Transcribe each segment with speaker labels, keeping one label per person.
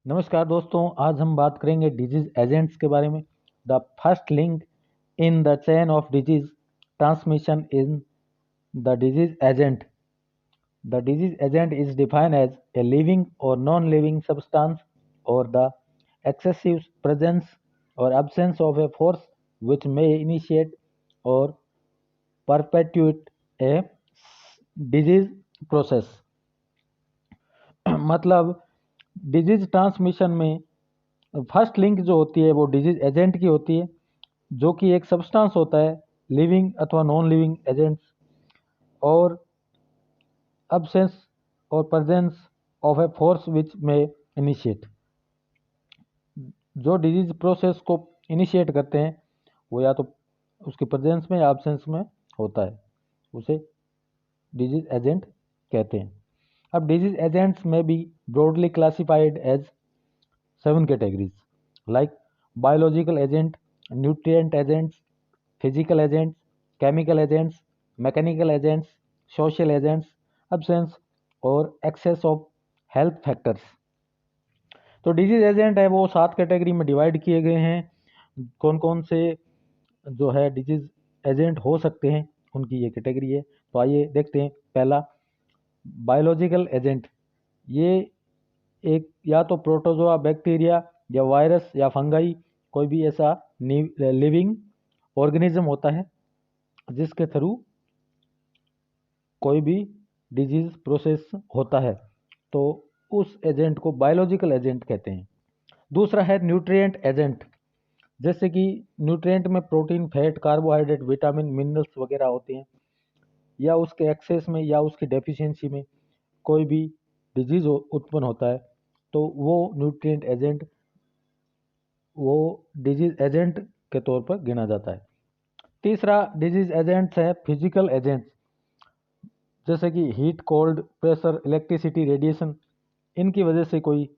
Speaker 1: नमस्कार दोस्तों, आज हम बात करेंगे डिजीज एजेंट्स के बारे में। The first link in the chain of disease transmission in the disease agent. The disease agent is defined as a living or non-living substance or the excessive presence or absence of a force which may initiate or perpetuate a disease process। मतलब disease transmission में first link जो होती है वो disease agent की होती है, जो कि एक सब्सटेंस होता है, लिविंग अथवा नॉन लिविंग एजेंट्स, और absence और presence of a force which may initiate। जो डिजीज प्रोसेस को इनिशिएट करते हैं वो या तो उसकी प्रेजेंस में या एब्सेंस में होता है, उसे डिजीज एजेंट कहते हैं। अब डिजीज एजेंट्स में be broadly classified as 7 categories like biological agent, nutrient agents, physical agents, chemical agents, mechanical agents, social agents, absence और एक्सेस ऑफ हेल्थ फैक्टर्स। तो डिजीज एजेंट है वो 7 कैटेगरी में डिवाइड किए गए हैं। कौन कौन से जो है डिजीज एजेंट हो सकते हैं उनकी ये कैटेगरी है। तो आइए देखते हैं। पहला, बायोलॉजिकल एजेंट। ये एक या तो प्रोटोजोआ, बैक्टीरिया या वायरस या फंगाई, कोई भी ऐसा लिविंग ऑर्गेनिज्म होता है जिसके थ्रू कोई भी डिजीज प्रोसेस होता है, तो उस एजेंट को बायोलॉजिकल एजेंट कहते हैं। दूसरा है न्यूट्रिएंट एजेंट। जैसे कि न्यूट्रिएंट में protein, fat, carbohydrate, vitamin, minerals वगैरह होते हैं, या उसके एक्सेस में या उसकी डेफिशिएंसी में कोई भी डिजीज उत्पन्न होता है, तो वो न्यूट्रिएंट एजेंट, वो डिजीज एजेंट के तौर पर गिना जाता है। तीसरा डिजीज एजेंट्स है फिजिकल एजेंट्स। जैसे कि heat, cold, pressure, electricity, radiation, इनकी वजह से कोई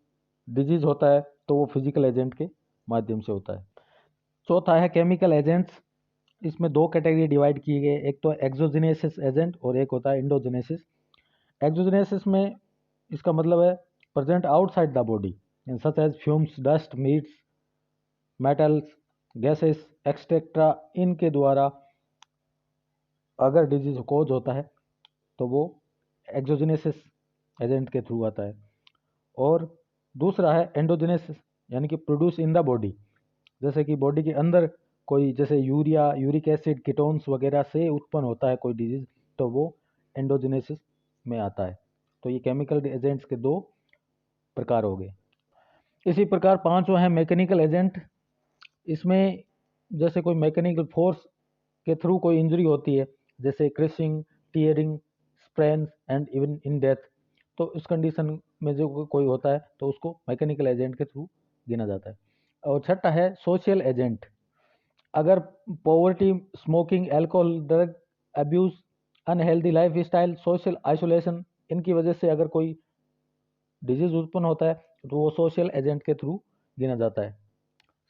Speaker 1: डिजीज होता है तो वो फिजिकल एजेंट के माध्यम से होता है। चौथा है केमिकल एजेंट्स। इसमें 2 कैटेगरी डिवाइड किए गए, एक तो एक्सोजेनेसिस एजेंट और एक होता है इंडोजेनेसिस। एक्सोजेनेसिस में इसका मतलब है present outside the body in such as fumes, dust, mists, metals, gases एक्सट्रेक्ट्रा, इनके द्वारा अगर डिजीज कोज होता है तो वो एक्सोजेनेसिस एजेंट के थ्रू आता है। और दूसरा है एंडोजेनेसिस, यानी कि प्रोड्यूस इन द बॉडी। जैसे कि बॉडी के अंदर कोई, जैसे यूरिया, यूरिक एसिड, कीटोन्स वगैरह से उत्पन्न होता है कोई डिजीज, तो वो एंडोजेनेसिस में आता है। तो ये केमिकल एजेंट्स के 2 प्रकार हो गए। इसी प्रकार 5वां है मैकेनिकल एजेंट। इसमें जैसे कोई मैकेनिकल फोर्स के थ्रू कोई इंजरी होती है, जैसे crushing, tearing, sprain and even in death, तो इस कंडीशन में जो कोई होता है तो उसको मैकेनिकल एजेंट के थ्रू गिना जाता है। और छठा है सोशल एजेंट। अगर poverty, smoking, alcohol, drug abuse, unhealthy life style, social isolation, इनकी वजह से अगर कोई डिजीज उत्पन्न होता है तो वो सोशल एजेंट के थ्रू गिना जाता है।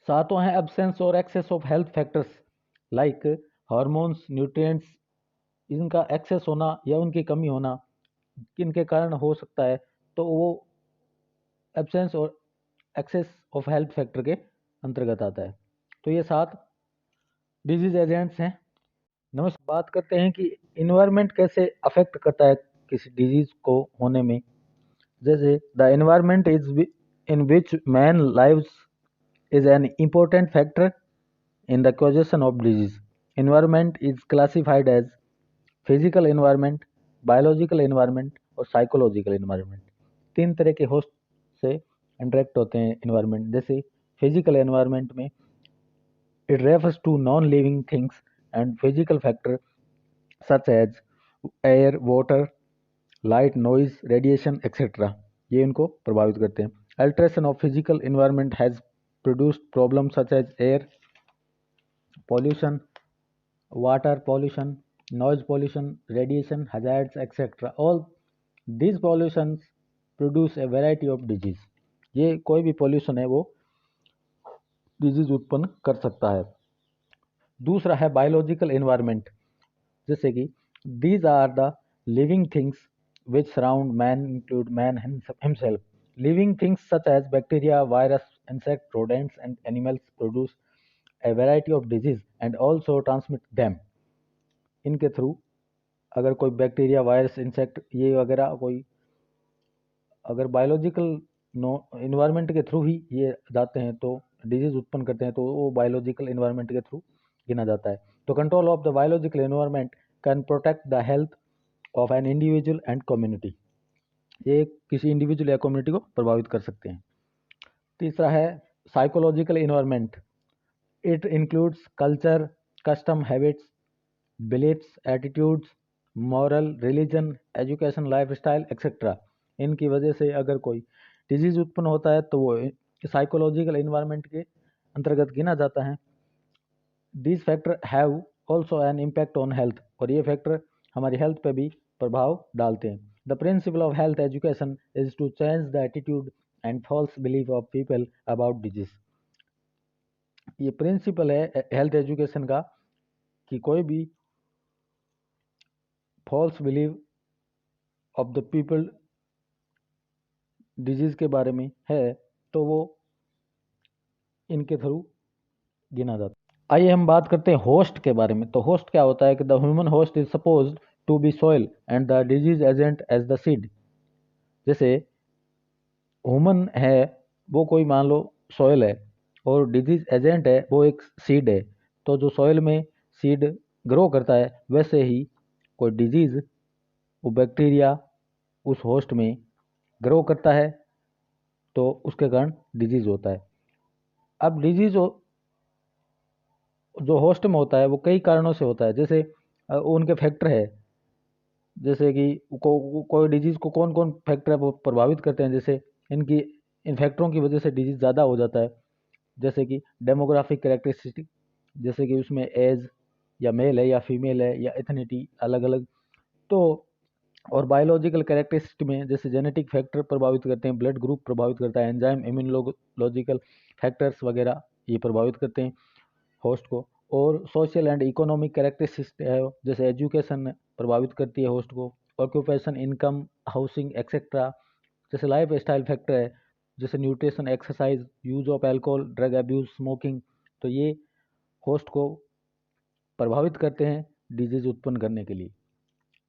Speaker 1: सातवां है एब्सेंस और excess of health factors like hormones, nutrients, इनका एक्सेस होना या उनकी कमी होना किनके कारण हो सकता है, तो वो एब्सेंस और एक्सेस ऑफ हेल्थ फैक्टर के अंतर्गत आता है। तो ये 7 डिजीज एजेंट्स हैं। नमस्कार, बात करते हैं कि इन्वायरमेंट कैसे अफेक्ट करता है किसी डिजीज को होने में। जैसे the environment is in which man lives is an important factor in the causation of disease. Environment is classified as physical environment, biological environment और psychological environment। 3 तरह के होस्ट से इंटरेक्ट होते हैं environment। जैसे physical environment में it refers to non-living things and physical factor such as air, water, light, noise, radiation, etc. ये इनको प्रभावित करते हैं। Alteration of physical environment has produced problems such as air pollution, water pollution, noise pollution, radiation hazards, etc. All these pollutions produce a variety of disease। ये कोई भी pollution है वो डिजीज उत्पन्न कर सकता है। दूसरा है बायोलॉजिकल एनवायरनमेंट। जैसे कि these are the living things which surround man, include man himself। living things such as bacteria, virus, insect, rodents, and animals produce a variety of disease and also transmit them. इनके through अगर कोई bacteria, virus, insect ये वगैरह कोई अगर biological know environment के through ही ये जाते हैं तो डिजीज उत्पन्न करते हैं, तो वो बायोलॉजिकल इन्वायरमेंट के थ्रू गिना जाता है। तो control of the biological environment can protect the health of an individual and community. ये किसी इंडिविजुअल या कम्युनिटी को प्रभावित कर सकते हैं। तीसरा है psychological environment. It includes culture, custom, habits, beliefs, attitudes, moral, religion, education, lifestyle etcetera. इनकी वजह से अगर कोई डिजीज उत्पन्न होता है तो वो साइकोलॉजिकल इन्वायरमेंट के अंतर्गत गिना जाता है। This factor have also an impact on health, और ये फैक्टर हमारी हेल्थ पे भी प्रभाव डालते हैं। The principle of health education is to change the attitude and false belief of people about disease. ये प्रिंसिपल है हेल्थ एजुकेशन का कि कोई भी false believe of the people disease के बारे में है तो वो इनके थ्रू गिना जाता है। आइए हम बात करते हैं होस्ट के बारे में। तो होस्ट क्या होता है कि the human host is supposed to be soil and the disease agent as the seed. जैसे ह्यूमन है वो कोई मान लो सॉइल है और डिजीज एजेंट है वो एक सीड है। तो जो सॉइल में सीड ग्रो करता है वैसे ही कोई डिजीज वो बैक्टीरिया उस होस्ट में ग्रो करता है तो उसके कारण डिजीज होता है। अब डिजीज जो होस्ट में होता है वो कई कारणों से होता है। जैसे उनके फैक्टर है, जैसे कि कोई डिजीज को कौन कौन फैक्टर है वो प्रभावित करते हैं। जैसे इन फैक्टरों की वजह से डिजीज ज़्यादा हो जाता है। जैसे कि डेमोग्राफिक कैरेक्टरिस्टिक, जैसे कि उसमें एज या मेल है या फीमेल है या एथनिटी अलग अलग। तो और बायोलॉजिकल कैरेक्टरिस्टिक में जैसे जेनेटिक फैक्टर प्रभावित करते हैं, ब्लड ग्रुप प्रभावित करता है, एंजाइम, इम्यूनोलॉजिकल फैक्टर्स वगैरह ये प्रभावित करते हैं होस्ट को। और सोशल एंड इकोनॉमिक कैरेक्टरिस्टिक्स है, जैसे एजुकेशन प्रभावित करती है होस्ट को, ऑक्यूपेशन, इनकम, हाउसिंग एक्सेट्रा। जैसे लाइफ स्टाइल फैक्टर है, जैसे nutrition, exercise, use of alcohol, drug abuse, smoking. तो ये होस्ट को प्रभावित करते हैं डिजीज उत्पन्न करने के लिए।